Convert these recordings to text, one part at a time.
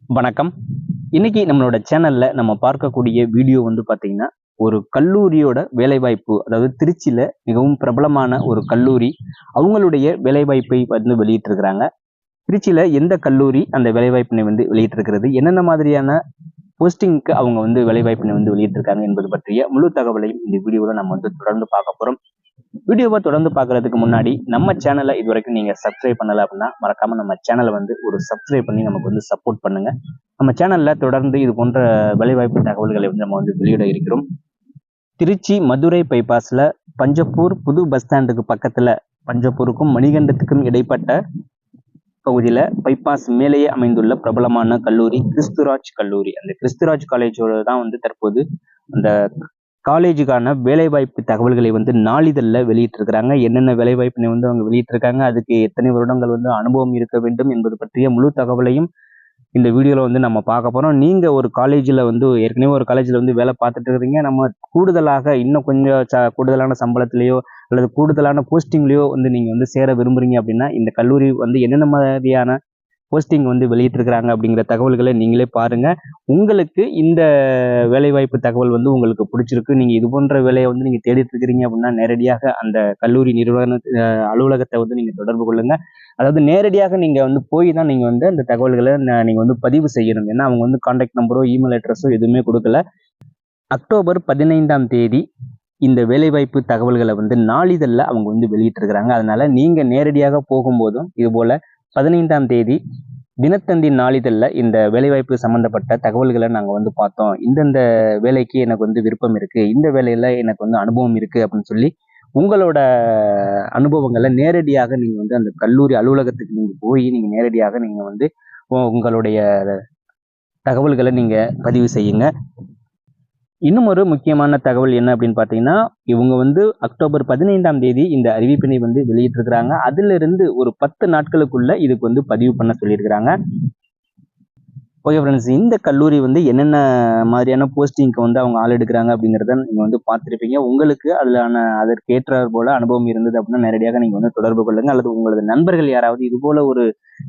வணக்கம். இன்னைக்கு நம்மளோட சேனல்ல நம்ம பார்க்கக்கூடிய வீடியோ வந்து பாத்தீங்கன்னா, ஒரு கல்லூரியோட வேலைவாய்ப்பு. அதாவது திருச்சியில மிகவும் பிரபலமான ஒரு கல்லூரி. அவங்களுடைய வேலைவாய்ப்பை வந்து வெளியிட்டிருக்கிறாங்க. திருச்சியில எந்த கல்லூரி அந்த வேலைவாய்ப்பினை வந்து வெளியிட்டிருக்கிறது? என்னென்ன மாதிரியான போஸ்டிங்க்கு அவங்க வந்து வேலைவாய்ப்பினை வந்து வெளியிட்டிருக்காங்க என்பது பற்றிய முழு தகவலையும் இந்த வீடியோல நம்ம வந்து தொடர்ந்து பார்க்க போறோம். வீடியோவை தொடர்ந்து பார்க்கறதுக்கு முன்னாடி நம்ம சேனலை இதுவரைக்கும் நீங்க சப்ஸ்கிரைப் பண்ணல அப்படின்னா மறக்காம நம்ம சேனலை வந்து ஒரு சப்ஸ்கிரைப் பண்ணி நமக்கு வந்து சப்போர்ட் பண்ணுங்க. நம்ம சேனல்ல தொடர்ந்து இது போன்ற வேலைவாய்ப்பு தகவல்களை வந்து நம்ம வந்து வெளியிட இருக்கிறோம். திருச்சி மதுரை பைபாஸ்ல பஞ்சப்பூர் புது பஸ் ஸ்டாண்டுக்கு பக்கத்துல, பஞ்சப்பூருக்கும் மணிகண்டத்துக்கும் இடைப்பட்ட பகுதியில பைபாஸ் மேலேயே அமைந்துள்ள பிரபலமான கல்லூரி கிறிஸ்துராஜ் கல்லூரி. அந்த கிறிஸ்துராஜ் காலேஜோட தான் வந்து தற்போது அந்த காலேஜுக்கான வேலைவாய்ப்பு தகவல்களை வந்து நாளிதழில் வெளியிட்டிருக்கிறாங்க. என்னென்ன வேலைவாய்ப்பினை வந்து அவங்க வெளியிட்டிருக்காங்க, அதுக்கு எத்தனை வருடங்கள் வந்து அனுபவம் இருக்க வேண்டும் என்பது பற்றிய முழு தகவலையும் இந்த வீடியோவில் வந்து நம்ம பார்க்க போகிறோம். நீங்கள் ஒரு காலேஜில் வந்து ஏற்கனவே ஒரு காலேஜில் வந்து வேலை பார்த்துட்டு இருக்கிறீங்க, நம்ம கூடுதலாக இன்னும் கொஞ்சம் கூடுதலான சம்பளத்திலேயோ அல்லது கூடுதலான போஸ்டிங்லேயோ வந்து நீங்கள் வந்து சேர விரும்புகிறீங்க அப்படின்னா, இந்த கல்லூரி வந்து என்னென்ன மாதிரியான போஸ்டிங் வந்து வெளியிட்டிருக்கிறாங்க அப்படிங்கிற தகவல்களை நீங்களே பாருங்க. உங்களுக்கு இந்த வேலைவாய்ப்பு தகவல் வந்து உங்களுக்கு பிடிச்சிருக்கு, நீங்க இது போன்ற வேலையை வந்து நீங்க தேடிட்டு இருக்கிறீங்க அப்படின்னா நேரடியாக அந்த கல்லூரி நிறுவன அலுவலகத்தை வந்து நீங்க தொடர்பு கொள்ளுங்க. அதாவது நேரடியாக நீங்க வந்து போய் தான் நீங்க வந்து அந்த தகவல்களை நீங்க வந்து பதிவு செய்யணும். ஏன்னா அவங்க வந்து கான்டாக்ட் நம்பரோ இமெயில் அட்ரஸோ எதுவுமே கொடுக்கல. அக்டோபர் 15ஆம் தேதி இந்த வேலைவாய்ப்பு தகவல்களை வந்து நாளிதழில் அவங்க வந்து வெளியிட்டிருக்கிறாங்க. அதனால நீங்க நேரடியாக போகும்போதும் இது போல 15ஆம் தேதி தினத்தந்தி நாளிதழில் இந்த வேலைவாய்ப்பு சம்பந்தப்பட்ட தகவல்களை நாங்கள் வந்து பார்த்தோம், இந்தந்த வேலைக்கு எனக்கு வந்து விருப்பம் இருக்கு, இந்த வேலையில எனக்கு வந்து அனுபவம் இருக்கு அப்படின்னு சொல்லி உங்களோட அனுபவங்களை நேரடியாக நீங்க வந்து அந்த கல்லூரி அலுவலகத்துக்கு நீங்க போய் நீங்க நேரடியாக நீங்க வந்து உங்களுடைய தகவல்களை நீங்க பதிவு செய்யுங்க. இன்னும் ஒரு முக்கியமான தகவல் என்ன அப்படின்னு பார்த்தீங்கன்னா, இவங்க வந்து அக்டோபர் 15ஆம் தேதி இந்த அறிவிப்பினை வந்து வெளியிட்டிருக்கிறாங்க. அதுல இருந்து ஒரு 10 நாட்களுக்குள்ள இதுக்கு வந்து பதிவு பண்ண சொல்லியிருக்கிறாங்க. ஓகே ஃப்ரெண்ட்ஸ், இந்த கல்லூரி வந்து என்னென்ன மாதிரியான போஸ்டிங்க்கு வந்து அவங்க ஆள் எடுக்கிறாங்க அப்படிங்கிறத நீங்கள் வந்து பார்த்துருப்பீங்க. உங்களுக்கு அதற்கு ஏற்றாற் போல அனுபவம் இருந்தது அப்படின்னா நேரடியாக நீங்கள் வந்து தொடர்பு கொள்ளுங்க. அல்லது உங்களது நண்பர்கள் யாராவது இது போல ஒரு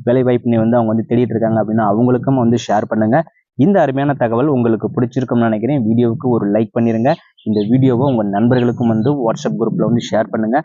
வேலைவாய்ப்பினை வந்து அவங்க வந்து தேடிட்டு இருக்காங்க அப்படின்னா அவங்களுக்கும் வந்து ஷேர் பண்ணுங்க. இந்த அருமையான தகவல் உங்களுக்கு பிடிச்சிருக்கும்னு நினைக்கிறேன். வீடியோவுக்கு ஒரு லைக் பண்ணிருங்க. இந்த வீடியோவை உங்கள் நண்பர்களுக்கும் வந்து வாட்ஸ்அப் குரூப்பில் வந்து ஷேர் பண்ணுங்க.